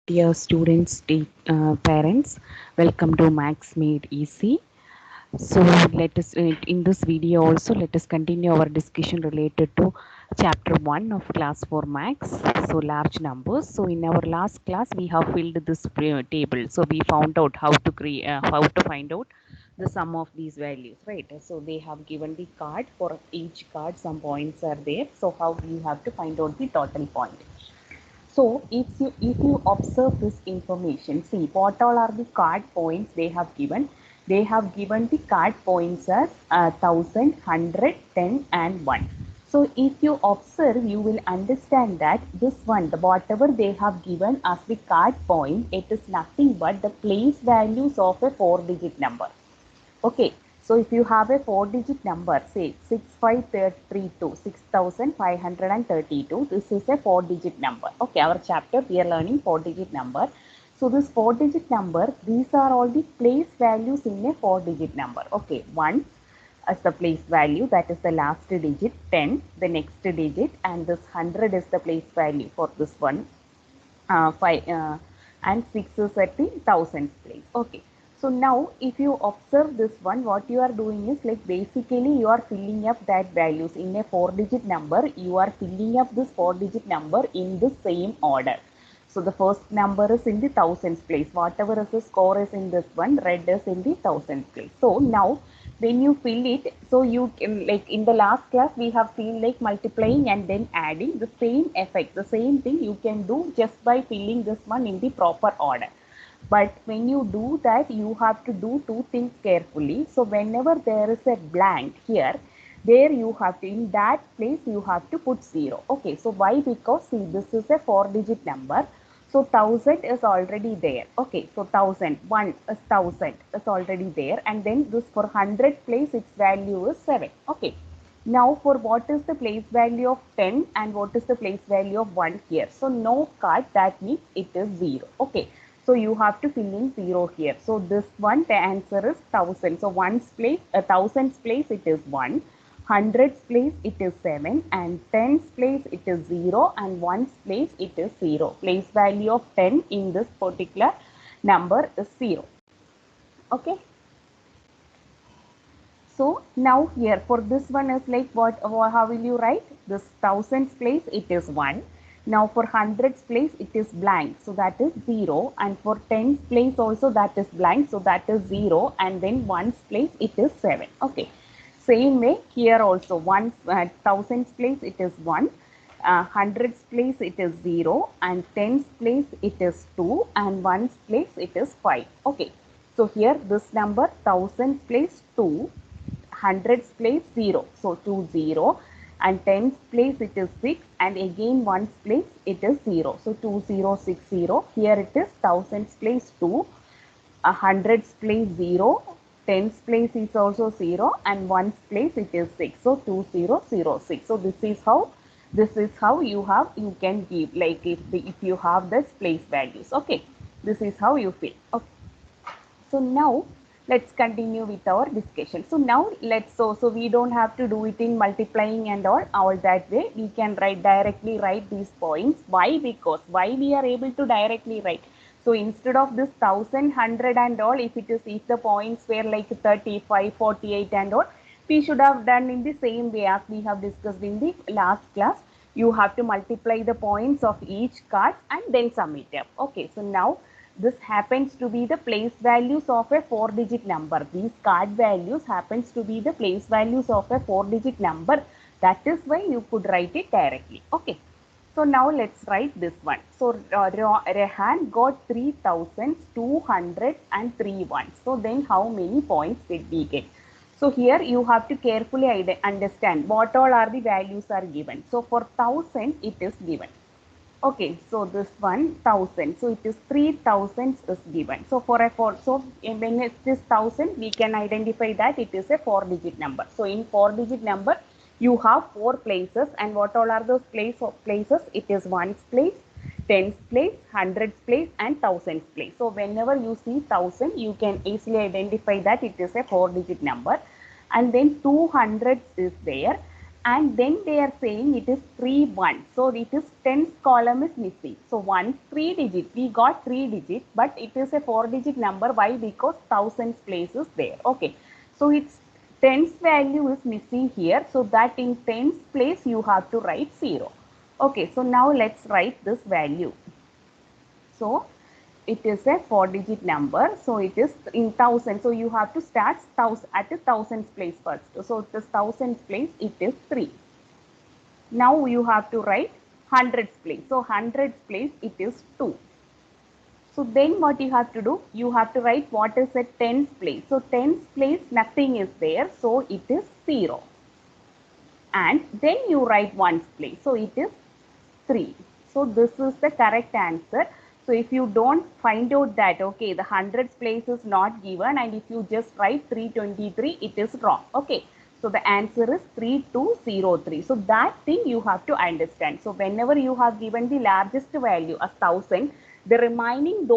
Dear students, parents, welcome to Max Made Easy. So let us in this video also let us continue our discussion related to chapter 1 of class 4 Max. So large numbers. So in our last class we have filled this table. So we found out how to find out the sum of these values, right? So they have given the card. For each card some points are there. So how you have to find out the total point. So if you observe this information, see what all are the card points they have given. They have given the card points as 1000, 100, 10 and 1. So if you observe, you will understand that this one, the whatever they have given as the card point, it is nothing but the place values of a 4-digit number. Okay, so if you have a 4-digit number, say 6532, 6532, this is a 4-digit number. Okay, our chapter we are learning 4-digit number. So this 4-digit number, these are all the place values in a 4-digit number. Okay, 1 as the place value, that is the last digit, 10 the next digit, and this 100 is the place value for this one, 5 and 6 is at the thousands place. Okay, so now if you observe this one, what you are doing is like basically you are filling up that values in a 4-digit number. You are filling up this 4-digit number in the same order. So the first number is in the thousands place. Whatever is the score is in this one, red is in the thousands place. So now when you fill it, so you can, like in the last class we have seen like multiplying and then adding, the same effect, the same thing you can do just by filling this one in the proper order. But when you do that, you have to do two things carefully. So whenever there is a blank here, there you have to, in that place you have to put 0. Okay, so why? Because see, this is a 4-digit number. So 1000 is already there. Okay, so 1000, 1 is 1000 is already there, and then this for 100 place its value is 7. Okay, now for what is the place value of 10 and what is the place value of 1 here? So no card, that means it is 0. Okay, so you have to fill in 0 here. So this one, the answer is 1000. So one's place, a thousand's place it is 1, hundred's place it is 7, and tens place it is 0, and one's place it is 0. Place value of 10 in this particular number is 0. Okay. So now here for this one is like what, how will you write? This thousands place it is 1. Now for hundreds place it is blank, so that is 0, and for tens place also that is blank, so that is 0, and then ones place it is 7. Okay, same way here also, one thousands place it is 1, hundreds place it is 0, and tens place it is 2, and ones place it is 5. Okay, so here this number thousands place 2, hundreds place 0, so 2 0, and tens place it is 6, and again ones place it is 0, so 2 0 6 0. Here it is thousands place 2, hundreds place 0, tens place is also 0, and ones place it is 6, so 2 0 0 6. So this is how you can give, like if you have this place values. Okay, this is how you fill. Okay, so now let's continue with our discussion. So now so we don't have to do it in multiplying and all that way. We can directly write these points. Why? Because why we are able to directly write. So instead of this 1000, 100 and all, if the points were like 35, 48 and all, we should have done in the same way as we have discussed in the last class. You have to multiply the points of each card and then sum it up. Okay, so now this happens to be the place values of a 4-digit number. These card values happens to be the place values of a 4-digit number. That is why you could write it directly. Okay. So now let's write this one. So Rehan got 3,203 ones. So then how many points did we get? So here you have to carefully understand what all are the values are given. So for 1000 it is given. Okay, so this one 1000, so it is 3000 is given. So when it is 1000, we can identify that it is a 4-digit number. So in 4-digit number, you have 4 places, and what all are those places? It is ones place, tens place, hundreds place, and thousands place. So whenever you see 1000, you can easily identify that it is a 4-digit number, and then 200 is there. And then they are saying it is 3 1. So it is tens column is missing. So 1 3 digit. We got 3 digit, but it is a 4 digit number. Why? Because thousands place is there. Okay. So its tens value is missing here. So that in tens place you have to write 0. Okay. So now let's write this value. So it is a 4 digit number. So it is in thousand. So you have to start at the thousands place first. So this thousands place, it is 3. Now you have to write hundreds place. So hundreds place, it is 2. So then what you have to do? You have to write what is a tens place. So tens place, nothing is there. So it is 0. And then you write ones place. So it is 3. So this is the correct answer. So if you don't find out that, okay, the hundreds place is not given, and if you just write 323, it is wrong. Okay. So the answer is 3203. So that thing you have to understand. So whenever you have given the largest value as 1000, the remaining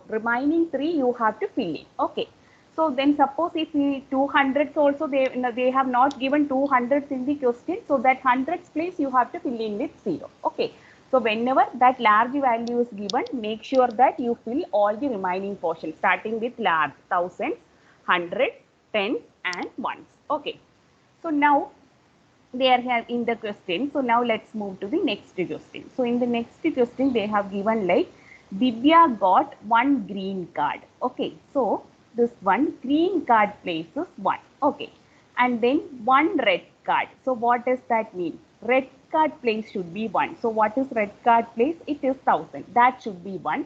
remaining 3 you have to fill in. Okay. So then suppose if we 200s also they have not given 200s in the question. So that hundreds place you have to fill in with 0. Okay. So whenever that large value is given, make sure that you fill all the remaining portions starting with large, thousands, hundreds, tens and ones. Okay. So now they are here in the question. So now let's move to the next question. So in the next question they have given like Divya got one green card. Okay. So this one green card place is 1. Okay. And then one red card. So what does that mean? Red card place should be 1. So what is red card place? It is 1000. That should be 1.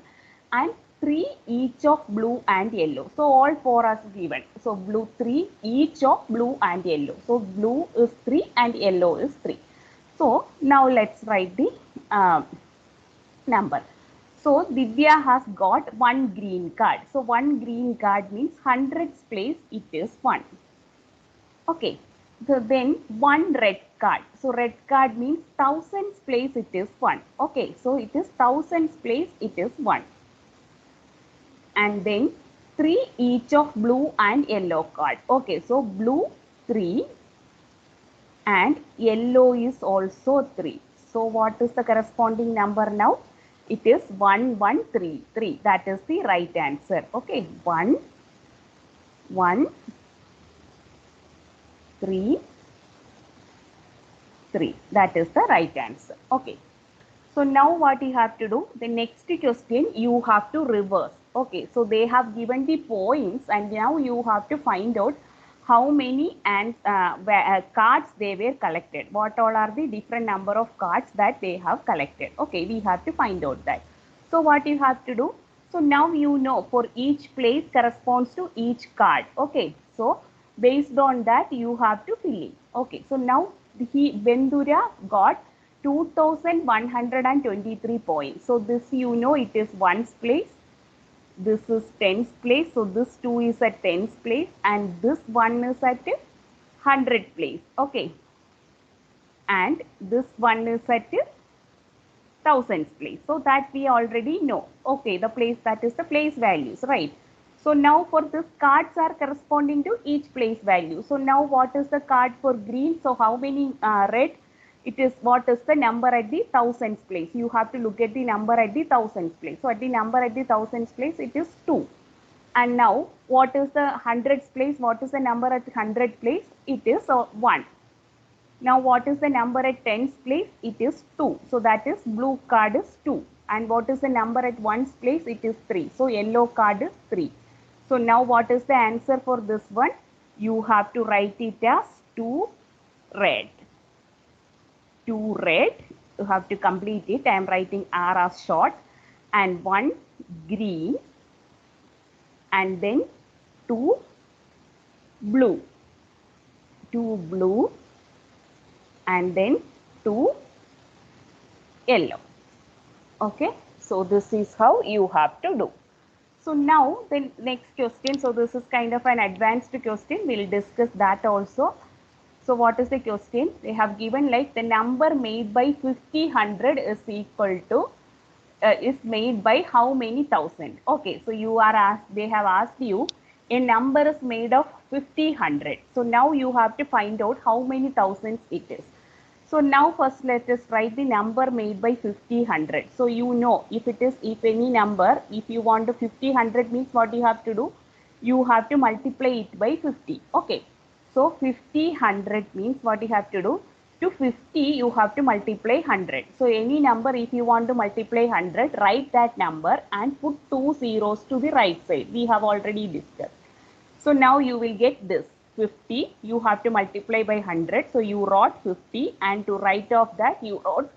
And 3 each of blue and yellow. So all 4 are given. So blue 3 each of blue and yellow. So blue is 3 and yellow is 3. So now let's write the number. So Divya has got one green card. So one green card means hundreds place it is 1. Okay. So then one red card. So red card means thousands place it is 1. Okay. So it is thousands place it is 1. And then 3 each of blue and yellow card. Okay. So blue 3 and yellow is also 3. So what is the corresponding number now? It is 1133. That is the right answer. Okay. 1 1 3 3. That is the right answer. Okay. So now what you have to do? The next question you have to reverse. Okay. So they have given the points and now you have to find out how many cards they were collected. What all are the different number of cards that they have collected. Okay. We have to find out that. So what you have to do? So now you know for each place corresponds to each card. Okay. So based on that you have to fill in. Okay. So now Bendura got 2123 points. So this you know it is ones place. This is tens place. So this 2 is at tens place and this 1 is at 100 place. Okay. And this 1 is at thousands place. So that we already know. Okay. The place, that is the place values, right? So now for this cards are corresponding to each place value. So now what is the card for green? So how many red? It is what is the number at the thousands place. You have to look at the number at the thousands place. So at the number at the thousands place, it is 2. And now what is the hundreds place? What is the number at 100 place? It is 1. Now what is the number at tens place? It is 2. So that is blue card is 2. And what is the number at ones place? It is 3. So yellow card is 3. So now what is the answer for this one? You have to write it as 2 red. 2 red. You have to complete it. I am writing R as short. And 1 green. And then 2 blue. 2 blue. And then 2 yellow. Okay. So this is how you have to do. So now the next question. So this is kind of an advanced question. We'll discuss that also. So what is the question? They have given like the number made by 50, 100 is equal to is made by how many thousand? Okay. So you are asked. They have asked you a number is made of 50, 100. So now you have to find out how many thousands it is. So now first let us write the number made by 50, 100. So you know if any number, if you want to 50, 100 means what you have to do? You have to multiply it by 50. Okay. So 50, 100 means what you have to do? To 50 you have to multiply 100. So any number if you want to multiply 100, write that number and put 2 zeros to the right side. We have already discussed. So now you will get this 50, you have to multiply by 100. So you wrote 50 and to write off that you wrote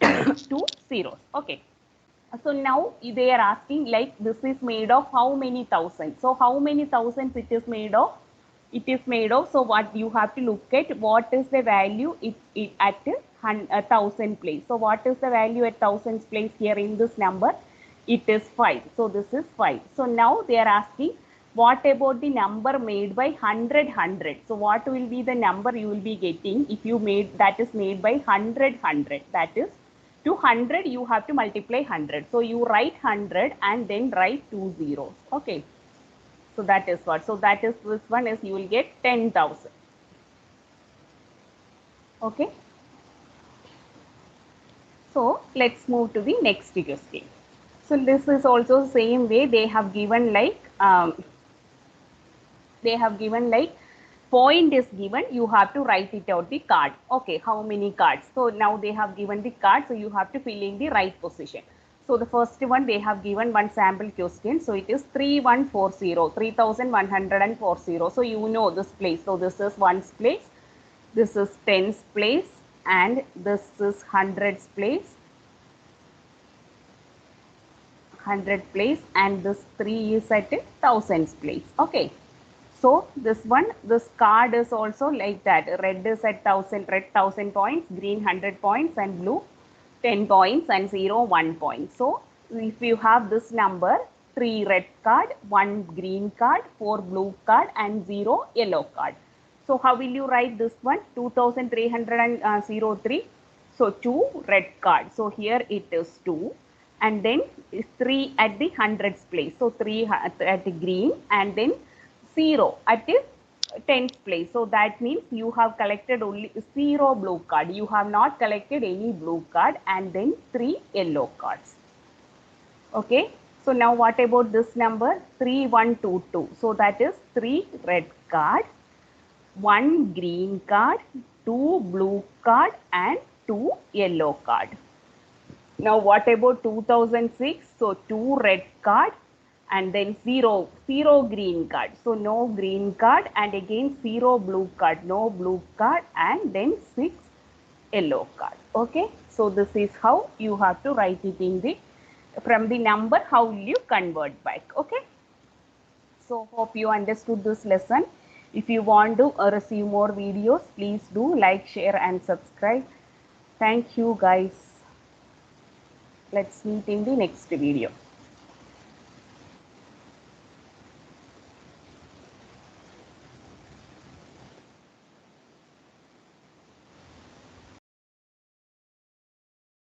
2 zeros. Okay. So now they are asking like this is made of how many thousands. So how many thousands it is made of? It is made of, so what you have to look at, what is the value at 1,000 place. So what is the value at 1,000 place here in this number? It is 5. So this is 5. So now they are asking what about the number made by 100, 100. So what will be the number you will be getting if you made that is made by 100, 100. That is to 100 you have to multiply 100. So you write 100 and then write 2 zeros. Okay. So that is what. So that is this one is you will get 10,000. Okay. So let's move to the next question. So this is also same way they have given like point is given, you have to write it out the card. Okay, how many cards? So now they have given the card, so you have to fill in the right position. So the first one they have given one sample question. So it is 3140, 3140. So you know this place. So this is ones place, this is tens place, and this is hundreds place, 100 place, and this 3 is at thousands place. Okay. So this one, this card is also like that. Red is at 1,000 points, green 100 points, and blue 10 points, and 0 1 point. So if you have this number, 3 red card, 1 green card, 4 blue card, and 0 yellow card. So how will you write this one? 2,303. So 2 red card. So here it is 2. And then 3 at the hundreds place. So 3 at the green, and then 0 at the tens place. So that means you have collected only 0 blue card. You have not collected any blue card, and then 3 yellow cards. Okay. So now what about this number? 3122. So that is 3 red card, 1 green card, 2 blue card, and 2 yellow card. Now what about 2006? So 2 red card, and then 0 green card. So no green card, and again 0 blue card, no blue card, and then 6 yellow card. Okay. So this is how you have to write it in the, from the number, how will you convert back. Okay. So hope you understood this lesson. If you want to receive more videos, please do like, share, and subscribe. Thank you guys. Let's meet in the next video.